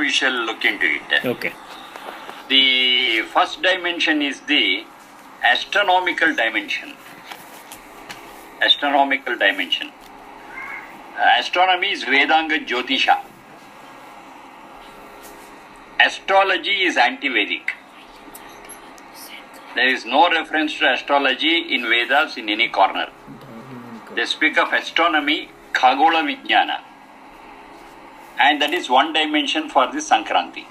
we shall look into it. Okay. The first dimension is the astronomical dimension. Astronomical dimension. Astronomy is Vedanga Jyotisha. Astrology is anti-Vedic. There is no reference to astrology in Vedas in any corner. They speak of astronomy, Khagola Vijnana. And that is one dimension for the Sankranti.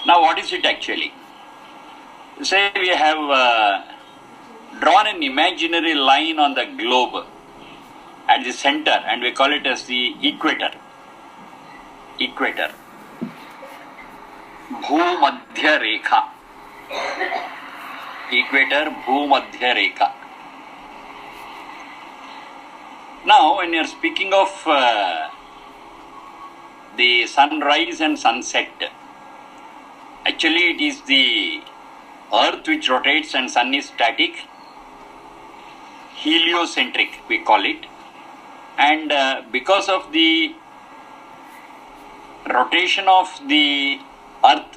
Now what is it actually? Say we have drawn an imaginary line on the globe at the center and we call it as the equator. Equator. Bhumadhya Rekha. Equator, Bhumadhya Rekha. Now when you are speaking of the sunrise and sunset, actually it is the earth which rotates and sun is static, heliocentric we call it, and because of the rotation of the earth,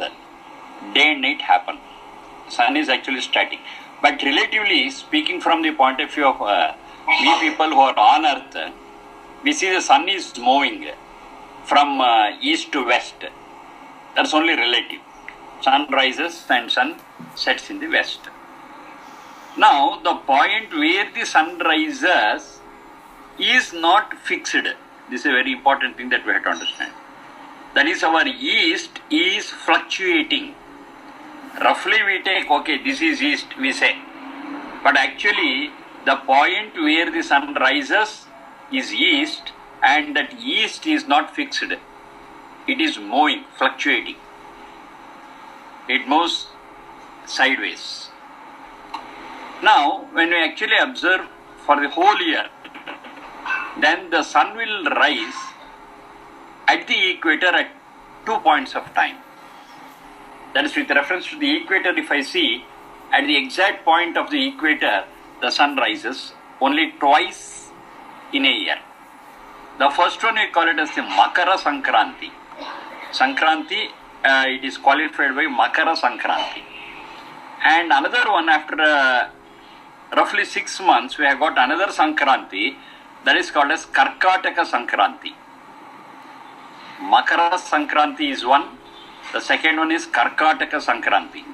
day and night happen. Sun is actually static, but relatively speaking from the point of view of we people who are on earth, we see the sun is moving from east to west. That's only relative. Sun rises and sun sets in the west. Now the point where the sun rises is not fixed. This is a very important thing that we have to understand. That is, our east is fluctuating. Roughly we take, okay, this is east, we say. But actually, the point where the sun rises is east, and that east is not fixed. It is moving, fluctuating. It moves sideways. Now, when we actually observe for the whole year, then the sun will rise at the equator at 2 points of time. That is, with reference to the equator, if I see, at the exact point of the equator, the sun rises only twice in a year. The first one we call it as the Makara Sankranti. Sankranti, it is qualified by Makara Sankranti. And another one after roughly 6 months, we have got another Sankranti that is called as Karkataka Sankranti. Makara Sankranti is one. The second one is Karkataka Sankranti.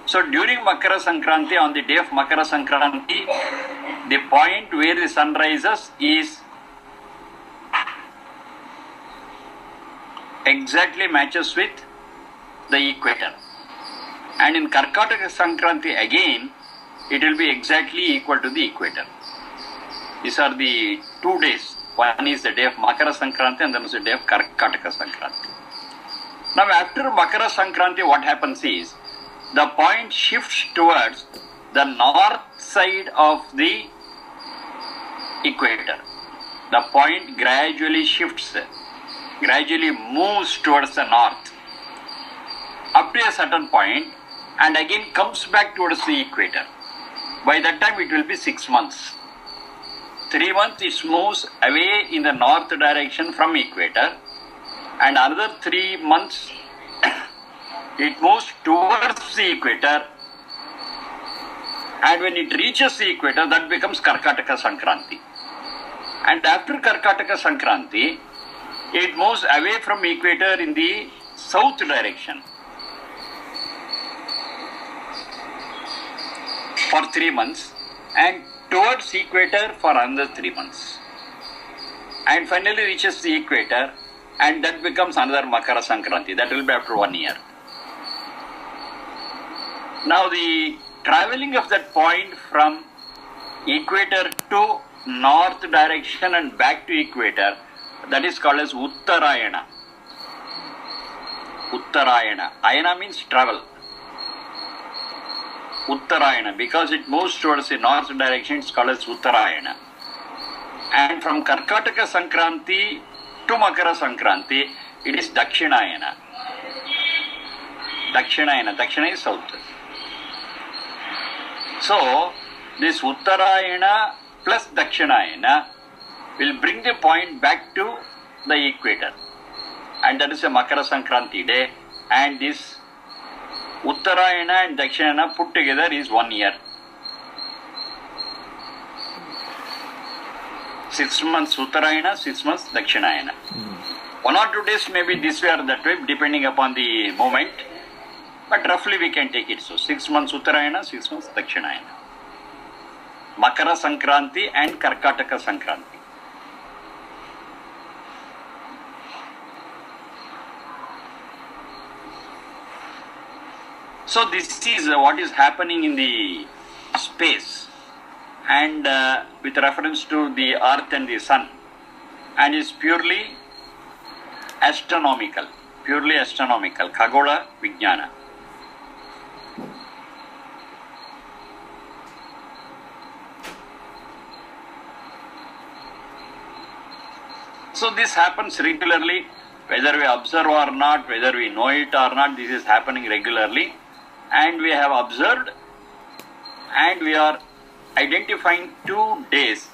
So during Makara Sankranti, on the day of Makara Sankranti, the point where the sun rises is exactly matches with the equator. And in Karkataka Sankranti again, it will be exactly equal to the equator. These are the 2 days. One is the day of Makara Sankranti and then is the day of Karkataka Sankranti. Now after Makara Sankranti, what happens is, the point shifts towards the north side of the equator. The point gradually shifts, gradually moves towards the north up to a certain point and again comes back towards the equator. By that time it will be 6 months. 3 months it moves away in the north direction from equator, and another 3 months it moves towards the equator, and when it reaches the equator, that becomes Karkataka Sankranti. And after Karkataka Sankranti, it moves away from equator in the south direction for 3 months and towards equator for another 3 months, and finally reaches the equator, and that becomes another Makara Sankranti. That will be after 1 year. Now the traveling of that point from equator to north direction and back to equator, that is called as Uttarayana. Uttarayana. Ayana means travel. Uttarayana, because it moves towards the north direction, it's called as Uttarayana. And from Karkataka Sankranti to Makara Sankranti, it is Dakshinayana. Dakshinayana. Dakshina is south. So, this Uttarayana plus Dakshinayana will bring the point back to the equator. and that is a Makara Sankranti day, and this Uttarayana and Dakshinayana put together is 1 year. 6 months Uttarayana, 6 months Dakshinayana. 1 or 2 days maybe this way or that way, depending upon the moment, but roughly we can take it. So 6 months Uttarayana, 6 months Dakshinayana. Makara Sankranti and Karkataka Sankranti. So this is what is happening in the space, and with reference to the earth and the sun, and is purely astronomical, Khagola Vijnana. So this happens regularly, whether we observe or not, whether we know it or not, this is happening regularly. And we have observed, and we are identifying 2 days.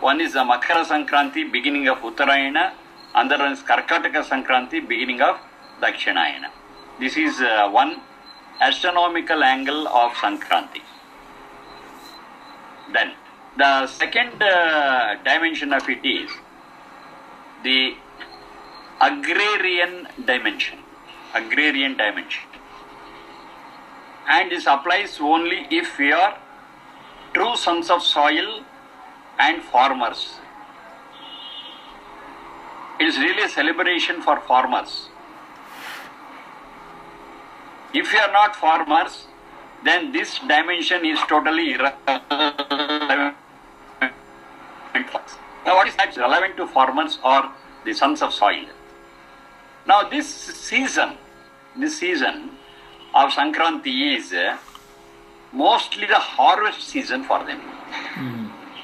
One is the Makara Sankranti, beginning of Uttarayana, another one is Karkataka Sankranti, beginning of Dakshinayana. This is one astronomical angle of Sankranti. Then the second dimension of it is the agrarian dimension. And this applies only if we are true sons of soil and farmers. It is really a celebration for farmers. If we are not farmers, then this dimension is totally irrelevant. Now what is that relevant to farmers or the sons of soil? Now this season of Sankranti is mostly the harvest season for them.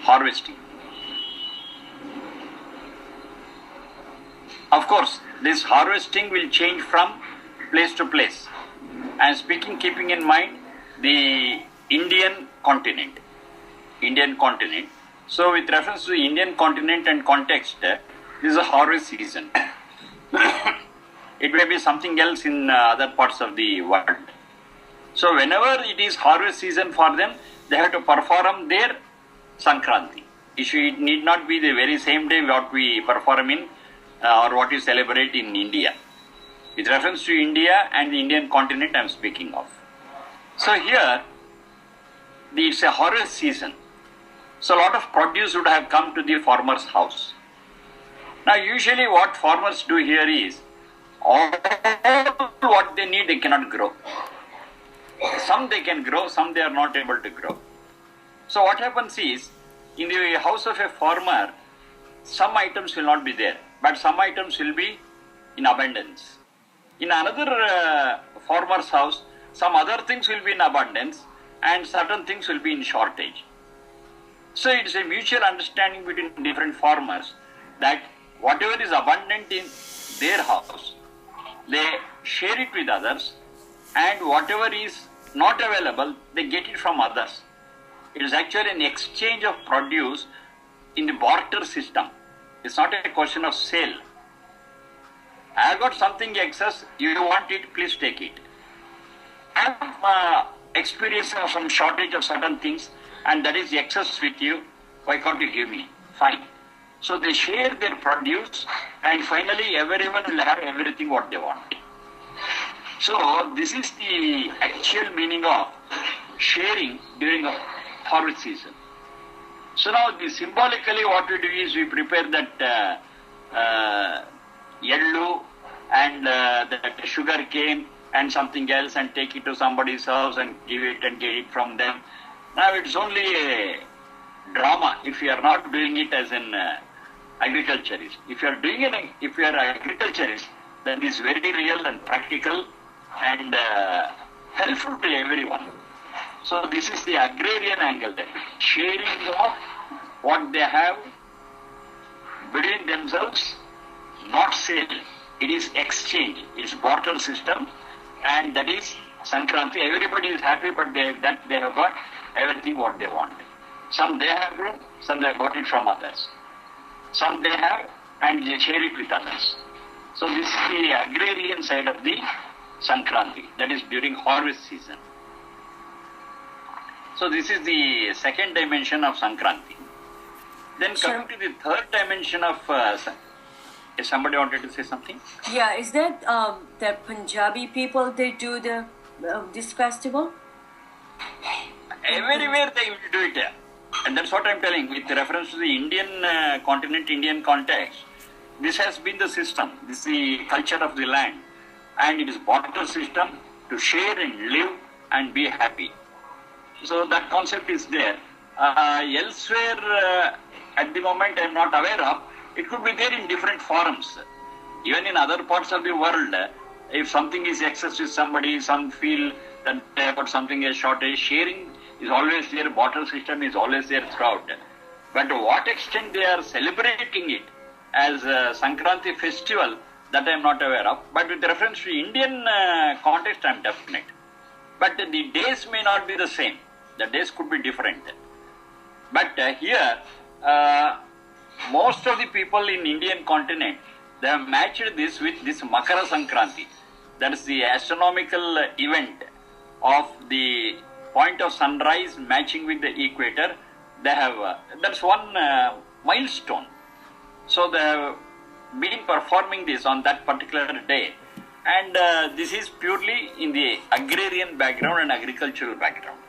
Harvesting. Of course, this harvesting will change from place to place. I am keeping in mind the Indian continent. So with reference to the Indian continent and context, this is a harvest season. It may be something else in other parts of the world. So whenever it is harvest season for them, they have to perform their Sankranti. It need not be the very same day what we perform in or what we celebrate in India. With reference to India and the Indian continent I am speaking of. So here, it's a harvest season. So a lot of produce would have come to the farmer's house. Now usually what farmers do here is, all what they need they cannot grow. Some they can grow, some they are not able to grow. So what happens is, in the house of a farmer, some items will not be there, but some items will be in abundance. In another farmer's house, some other things will be in abundance and certain things will be in shortage. So it is a mutual understanding between different farmers that whatever is abundant in their house, they share it with others, and whatever is not available, they get it from others. It is actually an exchange of produce in the barter system. It's not a question of sale. I have got something excess, you want it, please take it. I have experienced some shortage of certain things, and that is excess with you, why can't you give me? Fine. So they share their produce, and finally everyone will have everything what they want. So this is the actual meaning of sharing during a harvest season. So now symbolically what we do is we prepare that yellow and that sugar cane and something else and take it to somebody's house and give it and get it from them. Now it's only a drama if you are not doing it as an agriculturist. If you are doing it, if you are an agriculturist, then it's very real and practical and helpful to everyone. So this is the agrarian angle there. Sharing of what they have between themselves, not sale. It is exchange. It is barter system, and that is Sankranti. Everybody is happy, but they have got everything what they want. Some they have grown, some they have got it from others. Some they have and they share it with others. So this is the agrarian side of the Sankranti, that is during harvest season. So this is the second dimension of Sankranti. Then coming to the third dimension of somebody wanted to say something? Yeah, is that that Punjabi people, they do this festival? Everywhere they will do it. And that's what I'm telling. With reference to the Indian continent, Indian context, this has been the system. This is the culture of the land. And it is barter system to share and live and be happy. So that concept is there. Elsewhere, at the moment, I'm not aware of. It could be there in different forms. Even in other parts of the world, if something is excess with somebody, some feel that about something is shortage, sharing is always there, barter system is always there throughout. But to what extent they are celebrating it as a Sankranti festival, that I am not aware of. But with reference to Indian context, I am definite. But the days may not be the same. The days could be different. But here, most of the people in Indian continent, they have matched this with this Makara Sankranti. That is the astronomical event of the point of sunrise matching with the equator. They have, that's one milestone. So they have been performing this on that particular day. And this is purely in the agrarian background and agricultural background.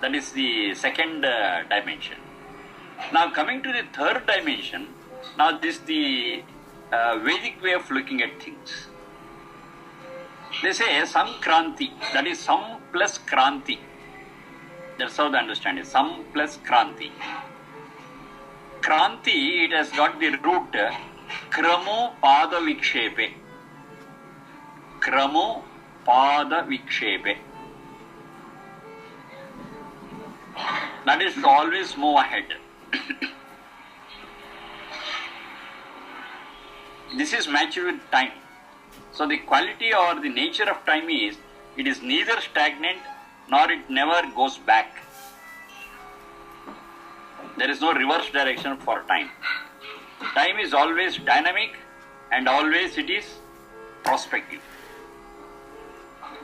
That is the second dimension. Now coming to the third dimension, now this is the Vedic way of looking at things. They say Sankranti, that is Sam plus Kranti. That's how they understand it, Sam plus Kranti. Kranti, it has got the root Kramo Pada Vikshepe. Kramo Pada Vikshepe. That is to always move ahead. This is matched with time. So the quality or the nature of time is, it is neither stagnant nor it never goes back. There is no reverse direction for time. Time is always dynamic and always it is prospective.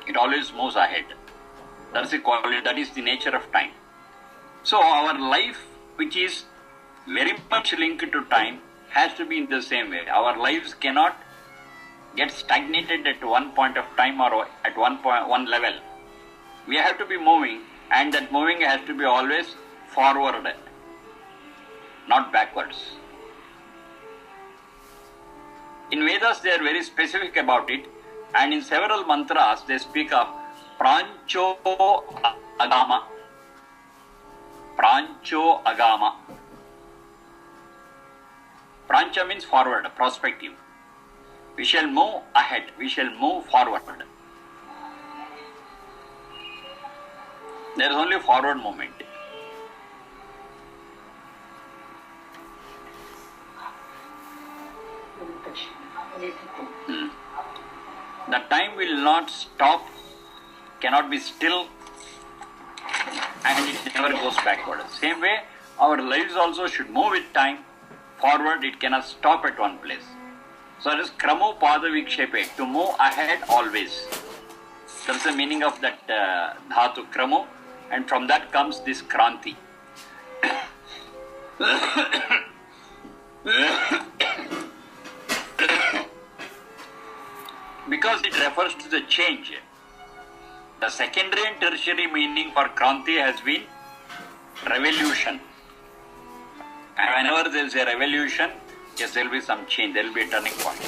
It always moves ahead. That's the quality, that is the nature of time. So our life, which is very much linked to time, has to be in the same way. Our lives cannot get stagnated at one point of time or at one level. We have to be moving, and that moving has to be always forward, not backwards. In Vedas, they are very specific about it, and in several mantras, they speak of Prancho Agama. Prancho Agama. Prancha means forward, prospective. We shall move ahead, we shall move forward. There is only forward movement. The time will not stop, cannot be still, and it never goes backward. Same way, our lives also should move with time. Forward, it cannot stop at one place. So it is Kramo Pada Vikshepe, to move ahead always. That's the meaning of that dhatu, Kramo, and from that comes this Kranti. Because it refers to the change. The secondary and tertiary meaning for Kranti has been revolution. And whenever there is a revolution, yes, there will be some change, there will be a turning point.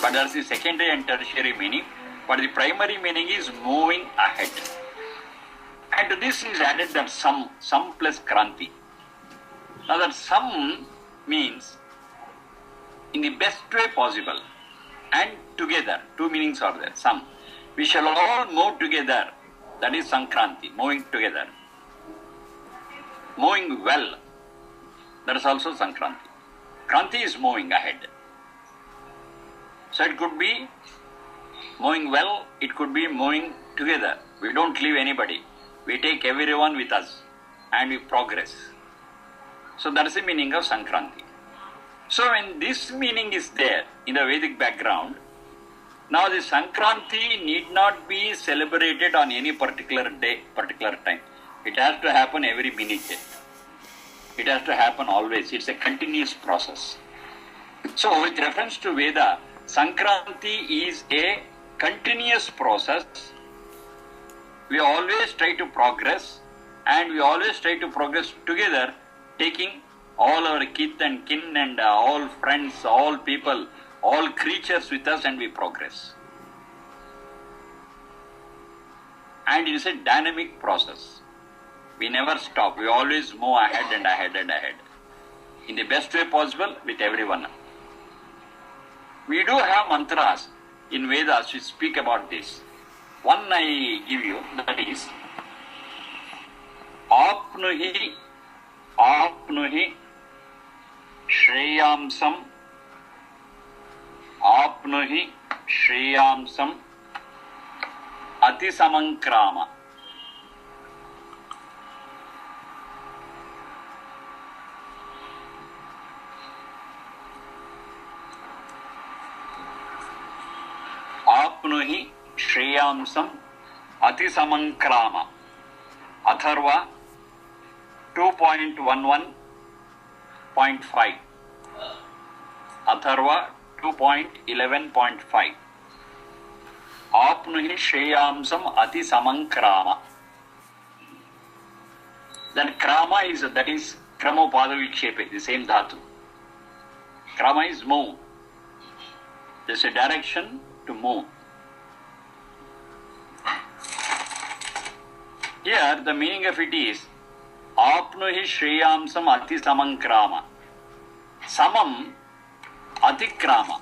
But that's the secondary and tertiary meaning. But the primary meaning is moving ahead. And to this is added that Sam plus Kranti. Now that Sam means in the best way possible and together. Two meanings are there. Sam. We shall all move together. That is Sankranti, moving together. Moving well. That is also Sankranti. Kranti is moving ahead. So it could be moving well, it could be moving together. We don't leave anybody. We take everyone with us and we progress. So that is the meaning of Sankranti. So when this meaning is there in the Vedic background, now the Sankranti need not be celebrated on any particular day, particular time. It has to happen every minute. It has to happen always. It's a continuous process. So with reference to Veda, Sankranti is a continuous process. We always try to progress, and we always try to progress together, taking all our kith and kin and all friends, all people, all creatures with us, and we progress. And it is a dynamic process. We never stop. We always move ahead and ahead and ahead. In the best way possible with everyone. We do have mantras in Vedas which speak about this. One I give you, that is Apnuhi Shreyamsam Apnuhi Shreyamsam Atisamankrama. Apnuhi Shreyamsam Atisamankrama. Atharva 2.11.5. Atharva 2.11.5. Apnuhi Shreyamsam Atisamankrama. Then krama is, that is Kramopadavitshepe, the same dhatu. Krama is move. There's a direction to move. Here the meaning of it is Apnuhi Shreyamsam Ati Samankrama. Samam Atikrama.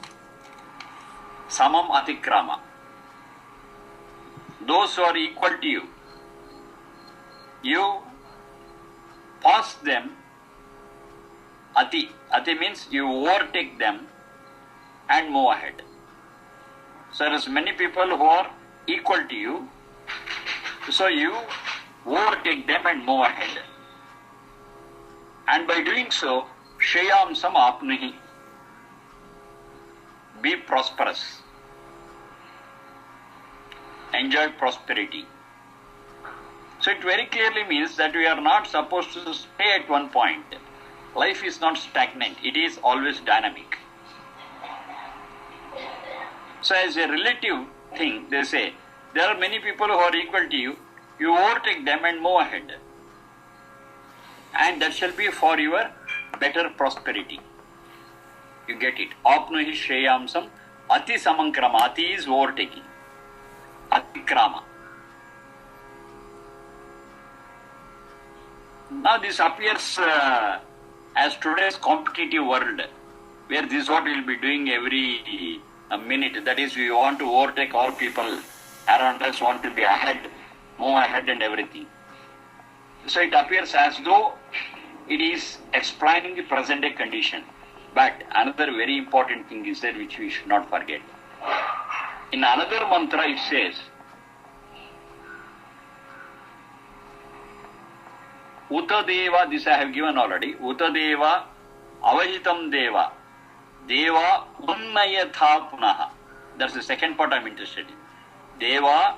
Samam Atikrama. Those who are equal to you, you pass them. Ati. Ati means you overtake them and move ahead. So there is many people who are equal to you, so you overtake them and move ahead. And by doing so, Shreyamsam Apnuhi, be prosperous, enjoy prosperity. So it very clearly means that we are not supposed to stay at one point. Life is not stagnant, it is always dynamic. So as a relative thing, they say, there are many people who are equal to you, you overtake them and move ahead. And that shall be for your better prosperity. You get it. Apnuhi Shreyamsam Ati Samankrama. Ati is overtaking. Atikrama. Now this appears as today's competitive world, where this is what we will be doing every minute. That is, we want to overtake all people around us, want to be ahead, move ahead and everything. So it appears as though it is explaining the present day condition. But another very important thing is there which we should not forget. In another mantra it says, Uta Deva, this I have given already, Uta Deva Avahitam Deva, Deva Unnayatha Punaha. That's the second part I am interested in. Deva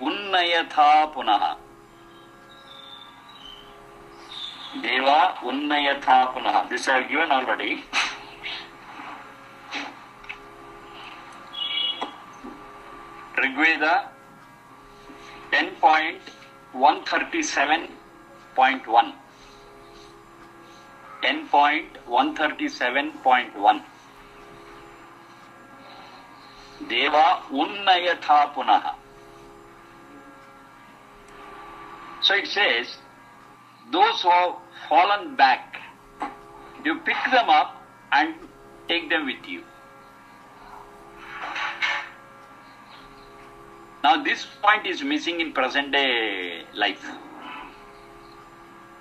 Unnayatha Punaha. Deva Unnayatha Punaha. This I have given already. Rigveda 10.137.1. 10.137.1. Deva Unnayatha Punaha. So it says, those who have fallen back, you pick them up and take them with you. Now this point is missing in present day life.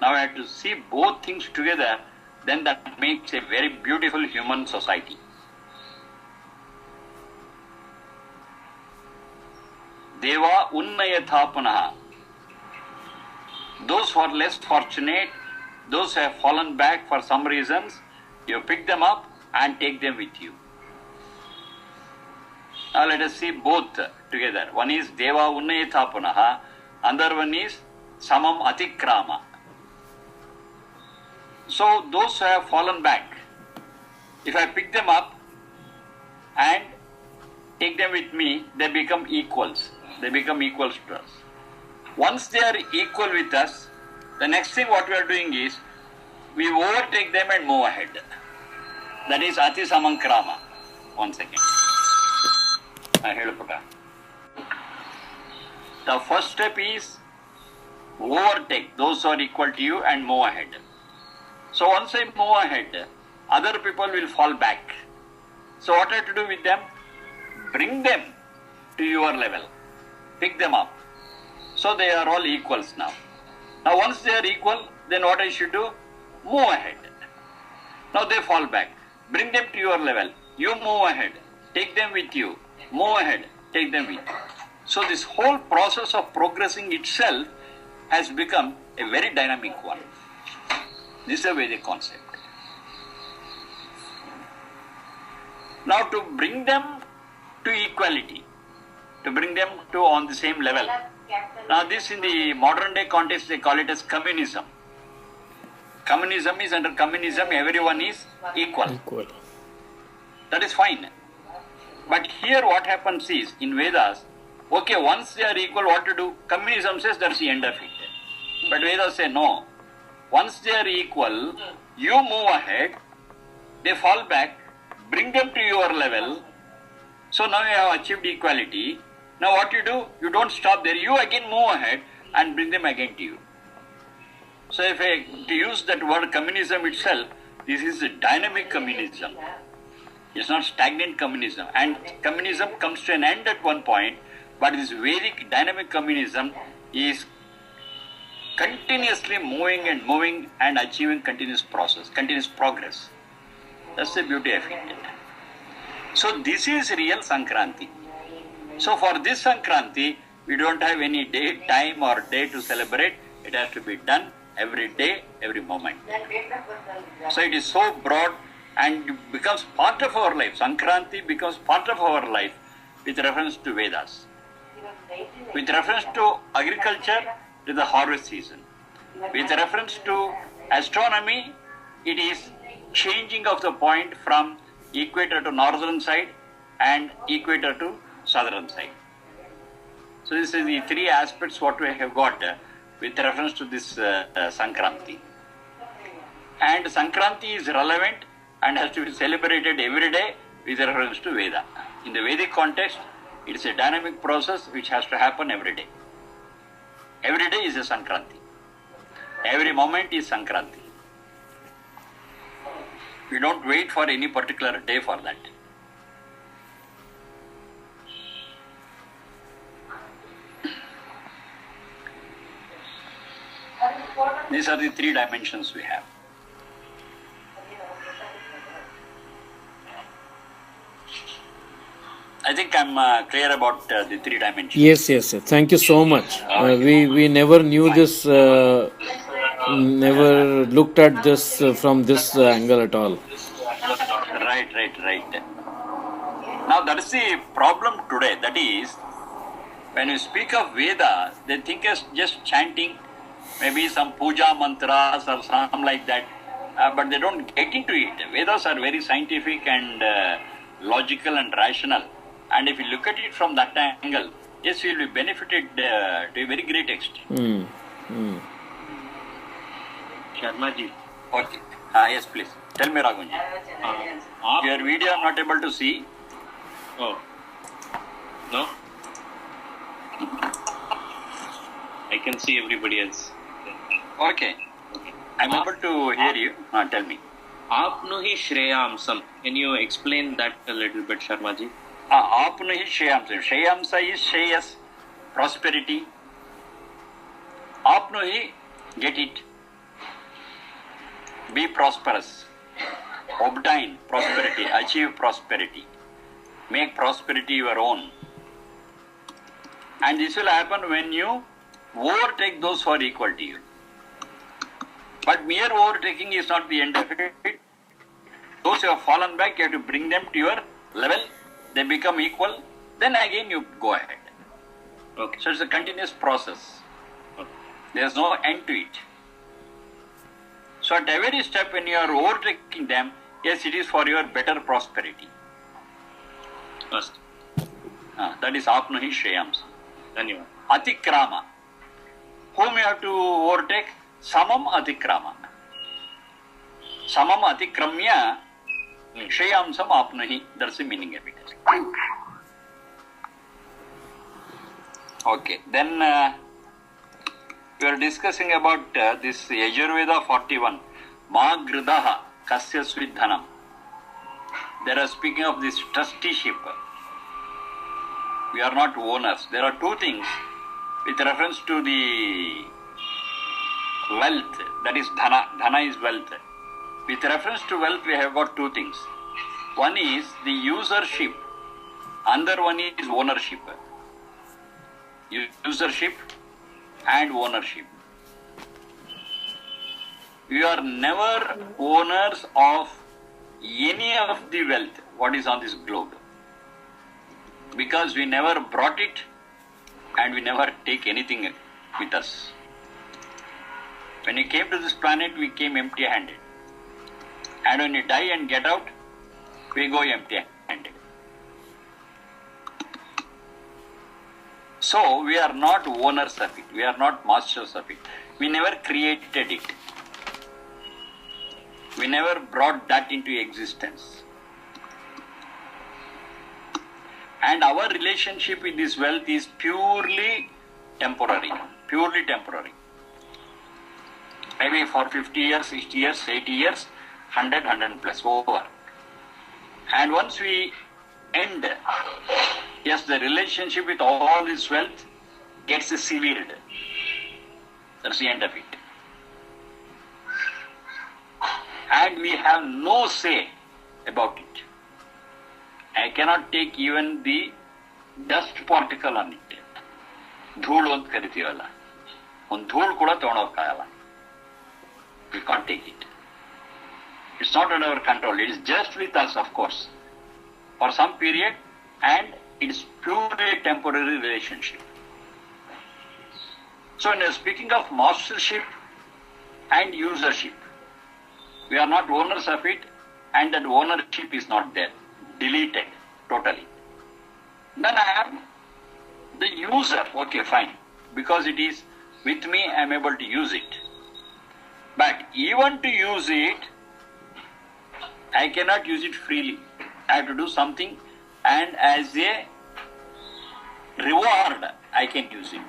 Now I have to see both things together, then that makes a very beautiful human society. Deva Unnayatha Punaha. Those who are less fortunate, those who have fallen back for some reasons, you pick them up and take them with you. Now let us see both together. One is Deva Unnayatha Punaha, another one is Samam Atikrama. So those who have fallen back, if I pick them up and take them with me, they become equals. They become equals to us. Once they are equal with us, the next thing what we are doing is, we overtake them and move ahead. That is Ati Samankrama. 1 second. The first step is overtake those who are equal to you and move ahead. So once I move ahead, other people will fall back. So what I have to do with them? Bring them to your level. Pick them up. So they are all equals now. Now once they are equal, then what I should do? Move ahead. Now they fall back. Bring them to your level. You move ahead. Take them with you. Move ahead. Take them with you. So this whole process of progressing itself has become a very dynamic one. This is a Vedic concept. Now to bring them to equality, to bring them to on the same level. Now this in the modern day context they call it as communism. Communism is under communism everyone is equal. That is fine. But here what happens is in Vedas, okay, once they are equal, what to do? Communism says that's the end of it. But Vedas say no. Once they are equal, you move ahead, they fall back, bring them to your level. So now you have achieved equality. Now what you do? You don't stop there. You again move ahead and bring them again to you. So if to use that word communism itself, this is a dynamic communism. It's not stagnant communism. And communism comes to an end at one point, but this Vedic dynamic communism is continuously moving and achieving continuous progress. That's the beauty of it. So this is real Sankranti. So for this Sankranti, we don't have any time or day to celebrate. It has to be done every day, every moment. So it is so broad and it becomes part of our life. Sankranti becomes part of our life with reference to Vedas. With reference to agriculture, to the harvest season. With reference to astronomy, it is changing of the point from equator to northern side and equator to southern side. So this is the three aspects what we have got with reference to this Sankranti. And Sankranti is relevant and has to be celebrated every day with reference to Veda. In the Vedic context, it is a dynamic process which has to happen every day. Every day is a Sankranti. Every moment is Sankranti. We don't wait for any particular day for that. These are the three dimensions we have. I think I'm clear about the three dimensions. Yes. Thank you so much. We never knew this, never looked at this from this angle at all. Right. Now that is the problem today. That is, when you speak of Veda, they think as just chanting, maybe some puja mantras or something like that, but they don't get into it. Vedas are very scientific and logical and rational. And if you look at it from that angle, yes, we will be benefited to a very great extent. Sharma ji. Okay. Yes, please. Tell me, Raghuji. Your video I am not able to see. Oh. No? I can see everybody else. Okay. I am able to hear you. Tell me. Aapno hi Shreyamsam. Can you explain that a little bit, Sharma ji? Aapno hi Shreyamsam. Shreyamsa is Shreyas, prosperity. Aapno hi, get it. Be prosperous. Obtain prosperity. Achieve prosperity. Make prosperity your own. And this will happen when you overtake those who are equal to you. But mere overtaking is not the end of it. those who have fallen back, you have to bring them to your level. They become equal. Then again you go ahead. Okay. So it's a continuous process. Okay. There's no end to it. So at every step when you are overtaking them, yes, it is for your better prosperity. First. That is apnuhi shreyams. Dhanyavad. Atikrama. Whom you have to overtake? Samam atikrama. Samam atikramya shreyamsam apnuhi. That's the meaning of it. Okay, then we are discussing about this Yajurveda 41. Ma gridaha kasya svidhanam. They are speaking of this trusteeship. We are not owners. There are two things with reference to the wealth, that is dhana. Dhana is wealth. With reference to wealth, we have got two things. One is the usership, another one is ownership. Usership and ownership. We are never owners of any of the wealth what is on this globe, because we never brought it and we never take anything with us. When we came to this planet, we came empty-handed, and when we die and get out, we go empty-handed. So we are not owners of it, we are not masters of it. We never created it. We never brought that into existence. And our relationship with this wealth is purely temporary. Purely temporary. Maybe for 50 years, 60 years, 80 years, 100 plus, over. And once we end, yes, the relationship with all this wealth gets severed. That's the end of it. And we have no say about it. I cannot take even the dust particle on it. Dhool ant karitivalla. On dhool kuda togonokagalla. We can't take it. It's not under our control. It is just with us, of course, for some period, and it is purely a temporary relationship. So when we are speaking of mastership and usership, we are not owners of it, and that ownership is not there. Deleted totally. Then I am the user. Okay, fine. Because it is with me, I am able to use it. But even to use it, I cannot use it freely. I have to do something, and as a reward, I can use it.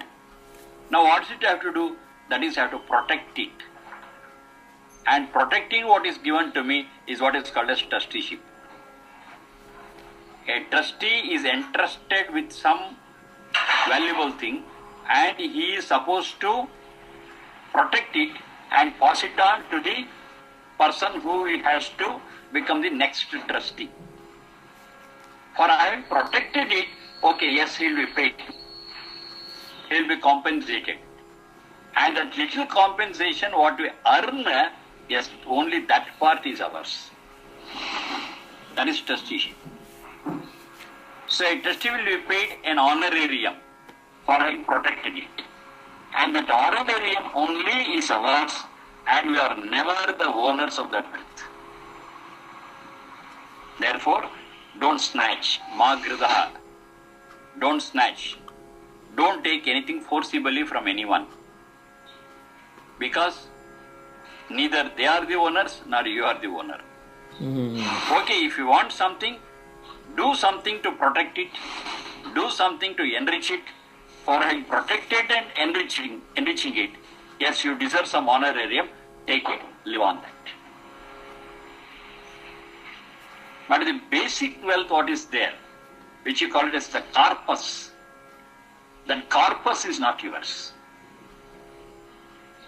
Now what is it I have to do? That is, I have to protect it. And protecting what is given to me is what is called as trusteeship. A trustee is entrusted with some valuable thing, and he is supposed to protect it and pass it on to the person who has to become the next trustee. For having protected it, okay, yes, he will be paid. He will be compensated. And that little compensation what we earn, yes, only that part is ours. That is trusteeship. So a trustee will be paid an honorarium for having protected it. And that honorarium only is ours, and we are never the owners of that wealth. Therefore, don't snatch. Ma gridaha. Don't snatch. Don't take anything forcibly from anyone. Because neither they are the owners, nor you are the owner. Okay, if you want something, do something to protect it. Do something to enrich it. For having protected and enriching it, yes, you deserve some honorarium. Take it, live on that. But the basic wealth what is there, which you call it as the corpus, that corpus is not yours.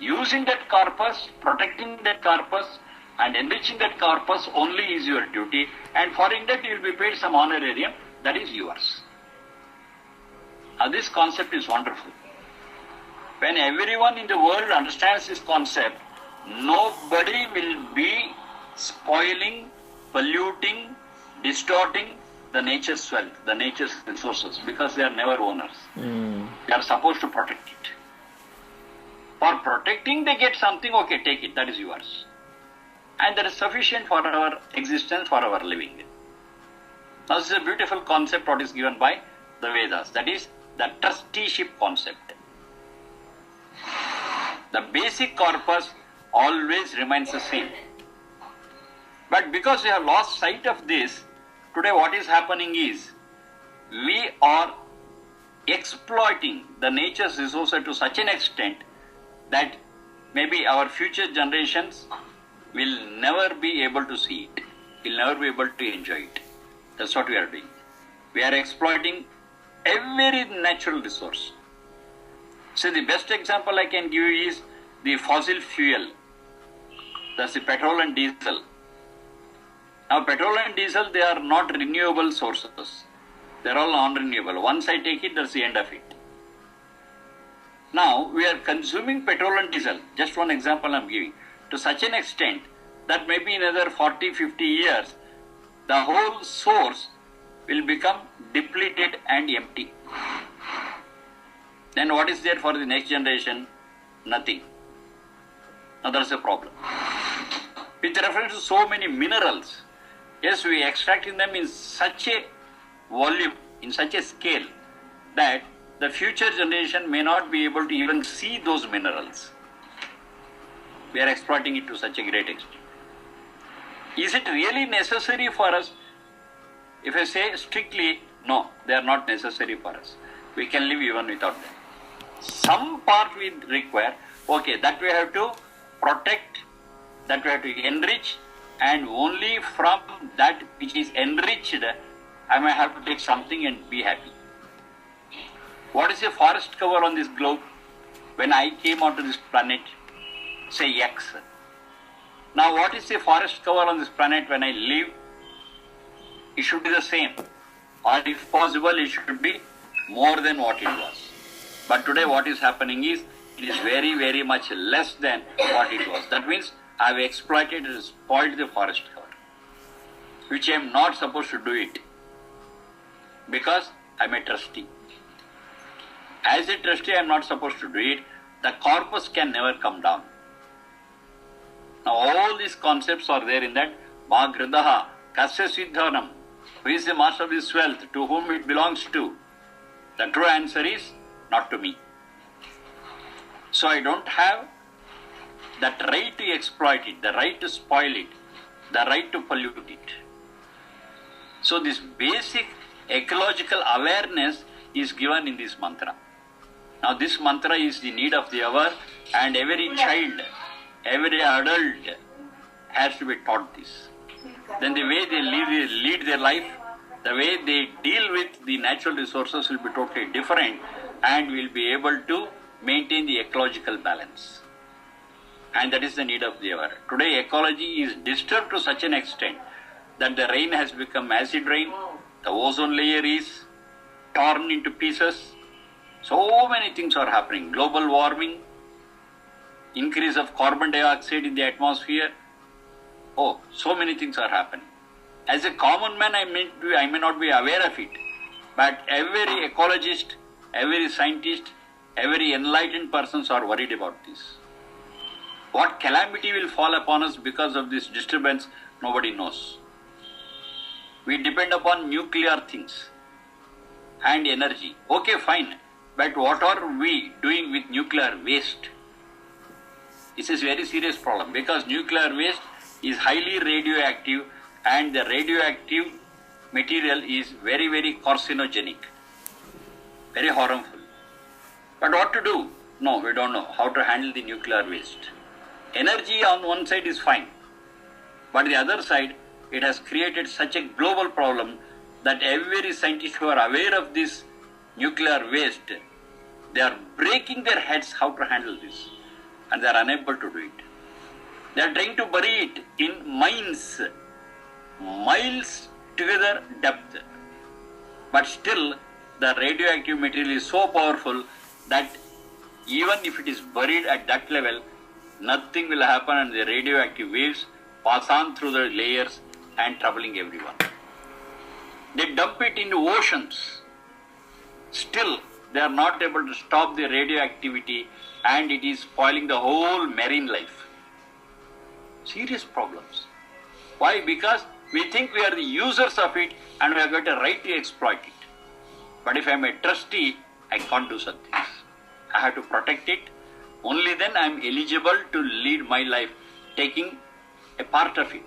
Using that corpus, protecting that corpus, and enriching that corpus only is your duty, and for that you will be paid some honorarium, that is yours. Now this concept is wonderful. When everyone in the world understands this concept, nobody will be spoiling polluting, distorting the nature's wealth, the nature's resources, because they are never owners. They are supposed to protect it. For protecting, they get something, okay, take it, that is yours. And that is sufficient for our existence, for our living. Now, this is a beautiful concept what is given by the Vedas, that is the trusteeship concept. The basic corpus always remains the same. But because we have lost sight of this, today what is happening is, we are exploiting the nature's resources to such an extent that maybe our future generations will never be able to see it, will never be able to enjoy it. That's what we are doing. We are exploiting every natural resource. So the best example I can give you is the fossil fuel. That's the petrol and diesel. Now petrol and diesel, they are not renewable sources. They are all non-renewable. Once I take it, that's the end of it. Now we are consuming petrol and diesel, just one example I am giving, to such an extent that maybe in another 40, 50 years, the whole source will become depleted and empty. Then what is there for the next generation? Nothing. Now that's a problem. With reference to so many minerals, yes, we extracting them in such a volume, in such a scale, that the future generation may not be able to even see those minerals. We are exploiting it to such a great extent. Is it really necessary for us? If I say strictly, no, they are not necessary for us. We can live even without them. Some part we require, okay, that we have to protect, that we have to enrich, and only from that which is enriched, I may have to take something and be happy. What is a forest cover on this globe? When I came onto this planet, say X. Now what is the forest cover on this planet when I live? It should be the same. Or if possible, it should be more than what it was. But today what is happening is, it is very, very much less than what it was. That means I have exploited and spoiled the forest cover, which I am not supposed to do it, because I am a trustee. As a trustee, I am not supposed to do it. The corpus can never come down. Now all these concepts are there in that Ma Gradaha, Kasya Siddhanam. Who is the master of this wealth? To whom it belongs to? The true answer is not to me. So I don't have that right to exploit it, the right to spoil it, the right to pollute it. So this basic ecological awareness is given in this mantra. Now this mantra is the need of the hour, and every child, every adult has to be taught this. Then the way they lead their life, the way they deal with the natural resources will be totally different, and will be able to maintain the ecological balance. And that is the need of the hour. Today ecology is disturbed to such an extent that the rain has become acid rain, the ozone layer is torn into pieces. So many things are happening. Global warming, increase of carbon dioxide in the atmosphere. Oh, so many things are happening. As a common man, I may not be aware of it, but every ecologist, every scientist, every enlightened persons are worried about this. What calamity will fall upon us because of this disturbance, nobody knows. We depend upon nuclear things and energy. Okay, fine. But what are we doing with nuclear waste? This is a very serious problem, because nuclear waste is highly radioactive, and the radioactive material is very, very carcinogenic, very harmful. But what to do? No, we don't know how to handle the nuclear waste. Energy on one side is fine, but the other side, it has created such a global problem that every scientist who are aware of this nuclear waste, they are breaking their heads how to handle this, and they are unable to do it. They are trying to bury it in mines, miles together depth, but still the radioactive material is so powerful that even if it is buried at that level, nothing will happen, and the radioactive waves pass on through the layers and troubling everyone. They dump it into oceans. Still, they are not able to stop the radioactivity, and it is spoiling the whole marine life. Serious problems. Why? Because we think we are the users of it and we have got a right to exploit it. But if I am a trustee, I can't do such things. I have to protect it. Only then I am eligible to lead my life, taking a part of it.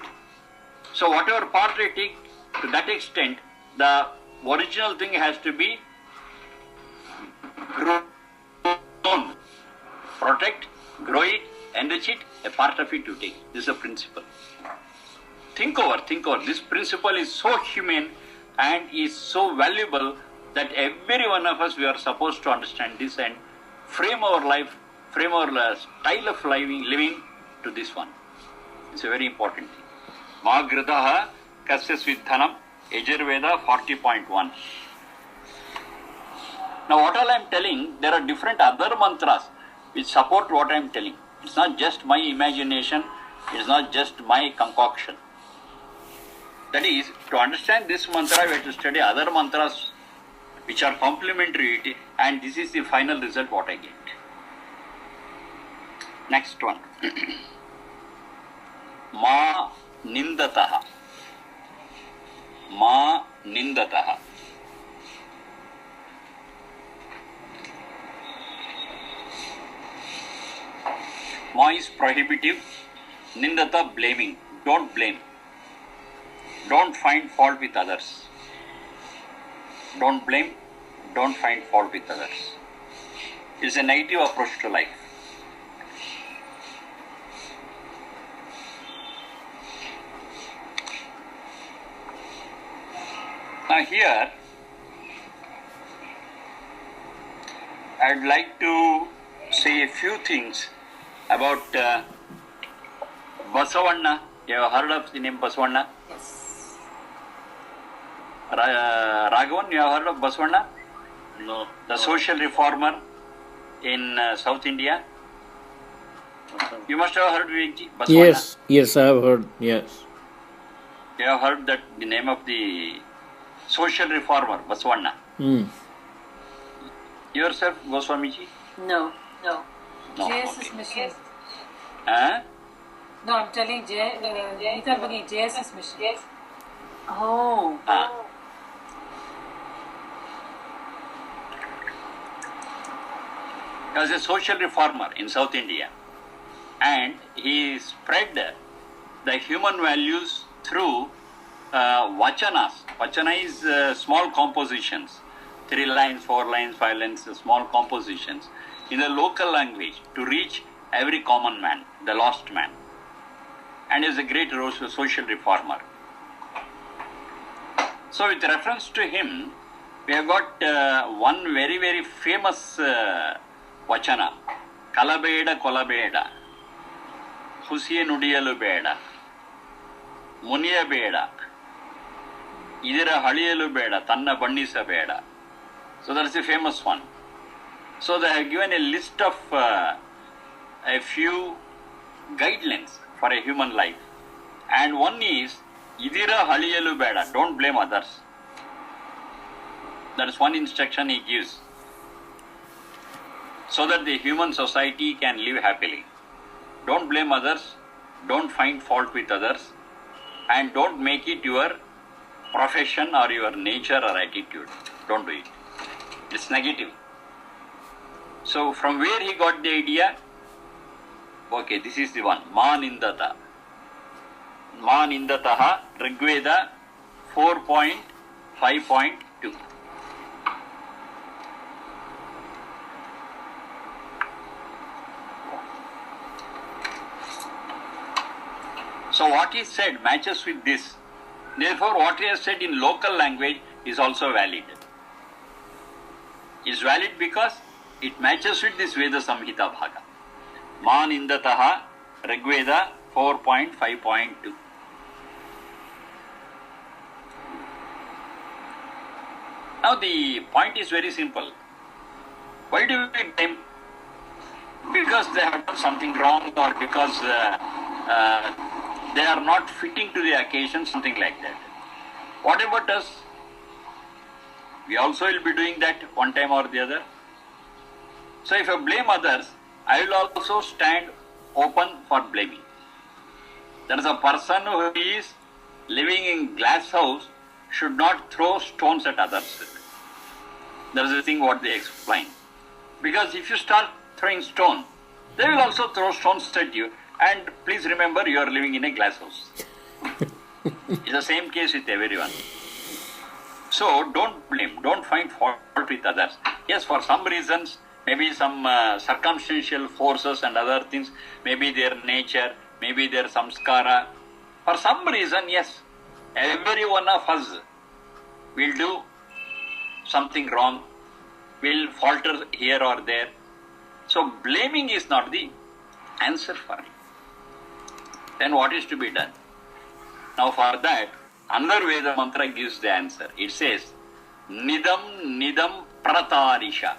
So whatever part I take, to that extent, the original thing has to be grown. Protect, grow it, enrich it, a part of it to take. This is a principle. Think over. This principle is so humane and is so valuable that every one of us, we are supposed to understand this and frame our life, frame our style of living to this one. It's a very important thing. Magritaha kasya svidhanam, Yajurveda 40.1. Now what all I am telling, there are different other mantras which support what I am telling. It's not just my imagination, it's not just my concoction. That is, to understand this mantra, we have to study other mantras which are complementary to it, and this is the final result what I get. Next one. Ma nindataha. Ma nindataha. Ma is prohibitive, nindata blaming. Don't blame. Don't find fault with others. Don't blame, don't find fault with others. It's a negative approach to life. Now here, I'd like to say a few things about Basavanna. You have heard of the name Basavanna? Yes. Raghavan, you have heard of Basavanna? No. The social reformer in South India. You must have heard Vivekji, Basavanna. Yes, I have heard, yes. You have heard that the name of the social reformer, Basavanna. Yourself, Goswamiji? No. No. JSS mission. Huh? No, I'm telling Gita Bhagini, JSS mission. Oh. He was a social reformer in South India, and he spread the human values through vachanas. Vachana is small compositions, 3 lines, 4 lines, 5 lines, small compositions in the local language to reach every common man, the lost man. And he is a great social reformer. So with reference to him, we have got one very, very famous vachana. Kalabeda kolabeda. Husiye nudiyalu beda. Muniya beda. Idira haliyalu beda. Tanna bannisa beda. So that's a famous one. So they have given a list of a few guidelines for a human life. And one is, Idira haliyalu beda. Don't blame others. That is one instruction he gives. So that the human society can live happily. Don't blame others. Don't find fault with others. And don't make it your profession or your nature or attitude. Don't do it. It's negative. So from where he got the idea? Okay, this is the one. Ma nindata. Ma nindataha, Rigveda 4.5.2. So what he said matches with this. Therefore, what he has said in local language is also valid. Is valid because it matches with this Veda Samhita Bhaga. Ma nindataha, Rigveda 4.5.2. Now the point is very simple. Why do we blame? Because they have done something wrong, or because they are not fitting to the occasion, something like that. What about us? We also will be doing that one time or the other. So if I blame others, I will also stand open for blaming. There is a person who is living in glass house should not throw stones at others. There is a thing what they explain. Because if you start throwing stone, they will also throw stones at you. And please remember, you are living in a glass house. It's the same case with everyone. So don't blame, don't find fault with others. Yes, for some reasons, maybe some circumstantial forces and other things, maybe their nature, maybe their samskara. For some reason, yes, every one of us will do something wrong, will falter here or there. So blaming is not the answer for it. Then what is to be done? Now for that, another Veda mantra gives the answer. It says, Nidam Nidam Pratarisha.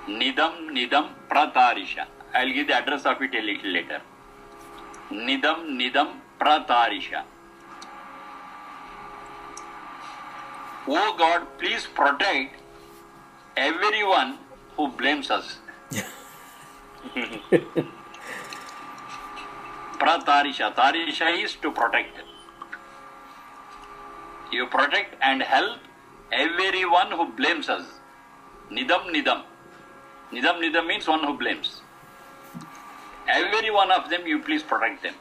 Nidam Nidam Pratarisha. I will give the address of it a little later. Nidam Nidam Pratarisha. Oh God, please protect everyone who blames us. Pratarisha. Tarisha is to protect. You protect and help everyone who blames us. Nidam Nidam. Nidam Nidam means one who blames. Every one of them, you please protect them.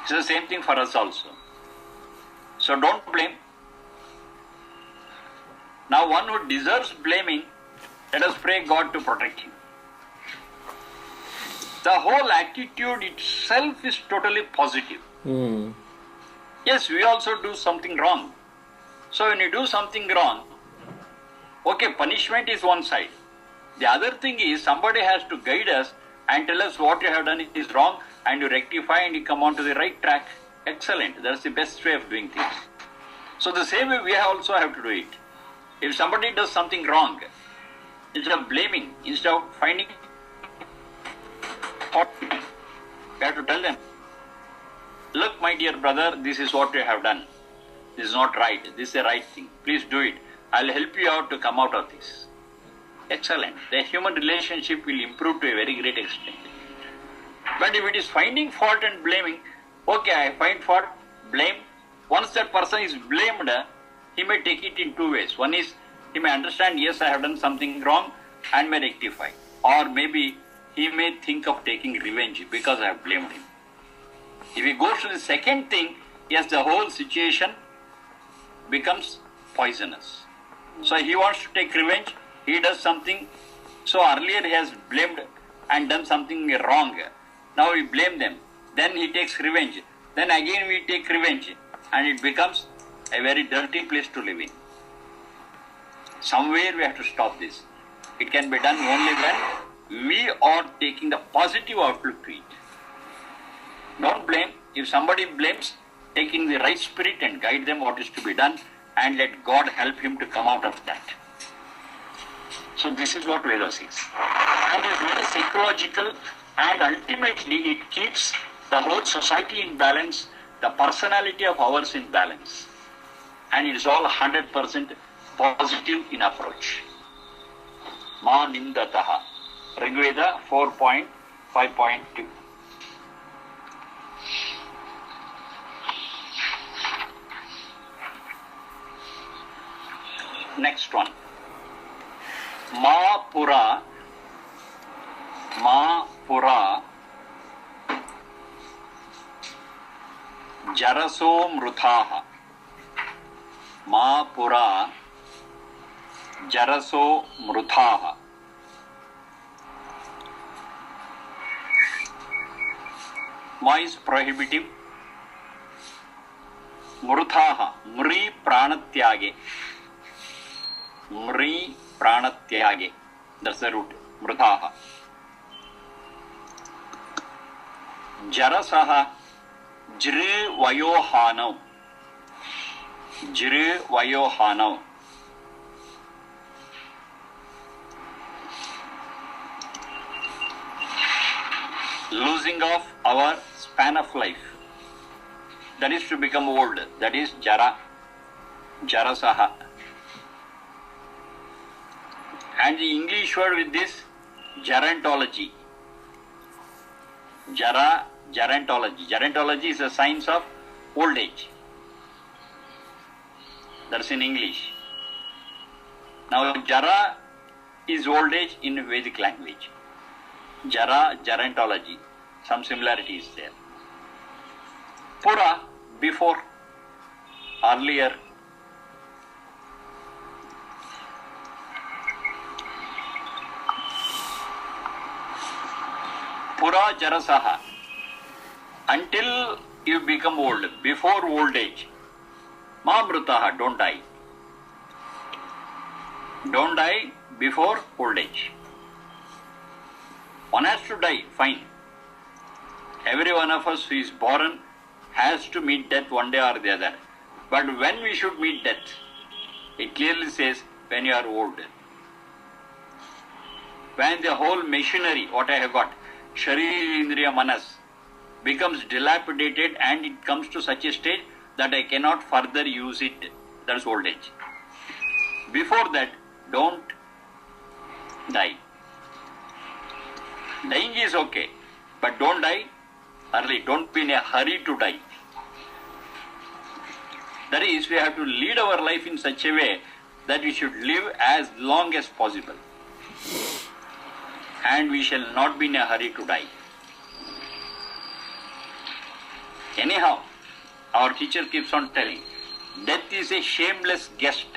It's the same thing for us also. So don't blame. Now one who deserves blaming, let us pray God to protect him. The whole attitude itself is totally positive. Yes, we also do something wrong. So when you do something wrong, okay, punishment is one side. The other thing is somebody has to guide us and tell us what you have done is wrong, and you rectify and you come on to the right track. Excellent. That's the best way of doing things. So the same way we also have to do it. If somebody does something wrong, instead of blaming, instead of finding fault, we have to tell them, look, my dear brother, this is what you have done. This is not right. This is the right thing. Please do it. I'll help you out to come out of this. Excellent. The human relationship will improve to a very great extent. But if it is finding fault and blaming, okay, I find fault, blame. Once that person is blamed, he may take it in two ways. One is, he may understand, yes, I have done something wrong and may rectify. Or maybe he may think of taking revenge because I have blamed him. If he goes to the second thing, yes, the whole situation becomes poisonous. So he wants to take revenge, he does something. So earlier he has blamed and done something wrong. Now we blame them. Then he takes revenge. Then again we take revenge. And it becomes a very dirty place to live in. Somewhere we have to stop this. It can be done only when we are taking the positive outlook to it. Don't blame. If somebody blames, take in the right spirit and guide them what is to be done, and let God help him to come out of that. So this is what Vedas is. And it is very psychological, and ultimately it keeps the whole society in balance, the personality of ours in balance. And it is all 100% positive in approach. Ma nindataha. Rigveda 4.5.2. Next one. Ma pura jaraso mruthaha. Ma pura jaraso mruthaha. Ma is prohibitive. Mruthaha, mri pranatyage. Mri pranatyage. That's the root. Mruthaha. Jarasaha, jri vayohanau. Jri vayohanau. losing of our span of life. That is to become old. That is jara, jarasaha. And the English word with this, gerontology. Jara, gerontology. Gerontology is a science of old age. That's in English. Now, jara is old age in Vedic language. Jara, gerontology. Some similarity is there. Pura, before, earlier. Pura jarasaha. Until you become old, before old age. Ma mrutaha, don't die. Don't die before old age. One has to die, fine. Every one of us who is born has to meet death one day or the other. But when we should meet death? It clearly says when you are old. When the whole machinery, what I have got, Sharira Indriya Manas, becomes dilapidated and it comes to such a stage that I cannot further use it. That's old age. Before that, don't die. Dying is okay, but don't die early. Don't be in a hurry to die. That is, we have to lead our life in such a way that we should live as long as possible. And we shall not be in a hurry to die. Anyhow, our teacher keeps on telling, death is a shameless guest.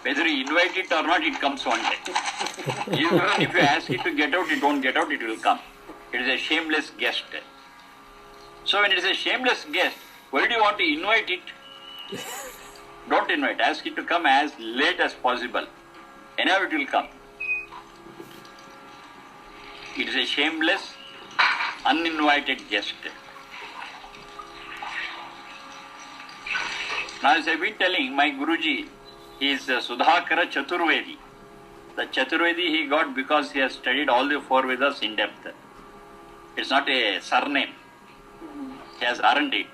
Whether you invite it or not, it comes one day. Even if you ask it to get out, it won't get out, it will come. It is a shameless guest. So when it is a shameless guest, why do you want to invite it? Don't invite. Ask it to come as late as possible. Anyhow, it will come. It is a shameless, uninvited guest. Now, as I have been telling, my Guruji is Sudhakara Chaturvedi. The Chaturvedi he got because he has studied all the four Vedas in depth. It's not a surname. He has earned it.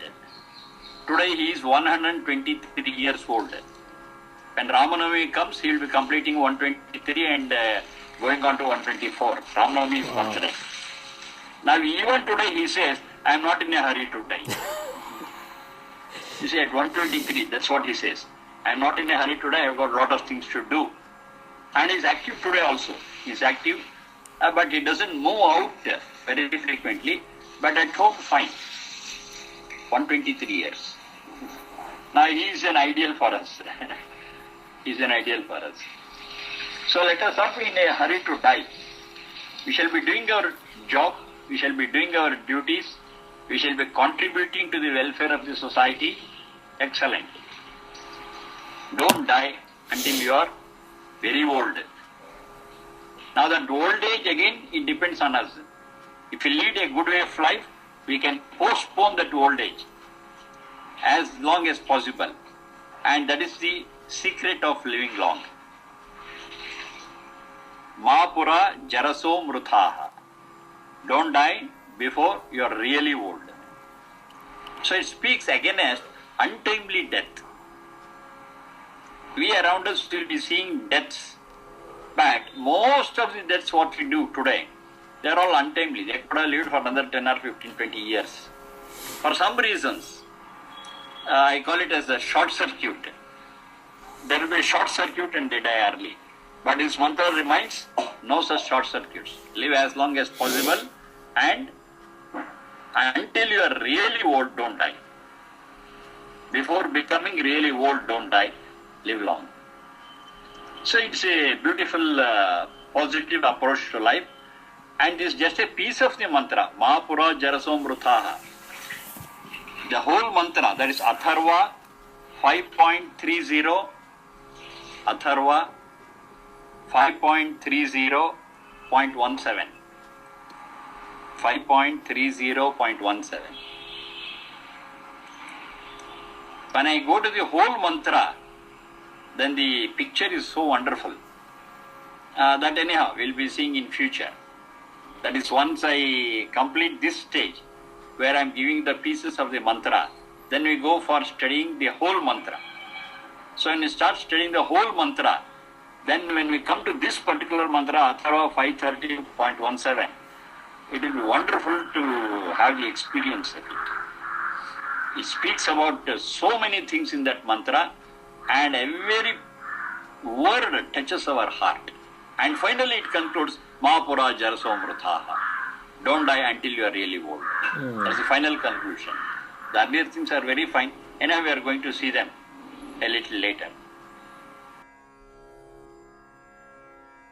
Today he is 123 years old. When Ramanavami comes, he will be completing 123 and going on to 124. Ramanavami is considered. Now even today he says, I am not in a hurry to die. You see, at 123, that's what he says. I am not in a hurry today, I have got a lot of things to do. And he is active today also. He is active, but he doesn't move out very frequently. But at home, fine. 123 years. Now he is an ideal for us. He is an ideal for us. So let us not be in a hurry to die. We shall be doing our job, we shall be doing our duties, we shall be contributing to the welfare of the society. Excellent. Don't die until you are very old. Now that old age again, it depends on us. If we lead a good way of life, we can postpone that old age as long as possible. And that is the secret of living long. Mahapura jaraso mruthaha. Don't die before you are really old. So it speaks against untimely death. We around us will be seeing deaths, but most of the deaths what we do today, they are all untimely. They could have lived for another 10 or 15, 20 years. For some reasons, I call it as a short circuit. There will be a short circuit and they die early. But this mantra reminds, no such short circuits. Live as long as possible and until you are really old, don't die. Before becoming really old, don't die. Live long. So it's a beautiful, positive approach to life. And this is just a piece of the mantra. Mahapura jaraso mruthaha. The whole mantra, that is Atharva 5.30, Atharva 5.30.17. 5.30.17. When I go to the whole mantra, then the picture is so wonderful that anyhow we'll be seeing in future. That is, once I complete this stage, where I am giving the pieces of the mantra, then we go for studying the whole mantra. So when we start studying the whole mantra, then when we come to this particular mantra, Atharva 530.17, it will be wonderful to have the experience of it. It speaks about so many things in that mantra, and every word touches our heart. And finally it concludes, Mahapura Jarasomruthaha. Don't die until you are really old. That's the final conclusion. The earlier things are very fine, and now we are going to see them a little later.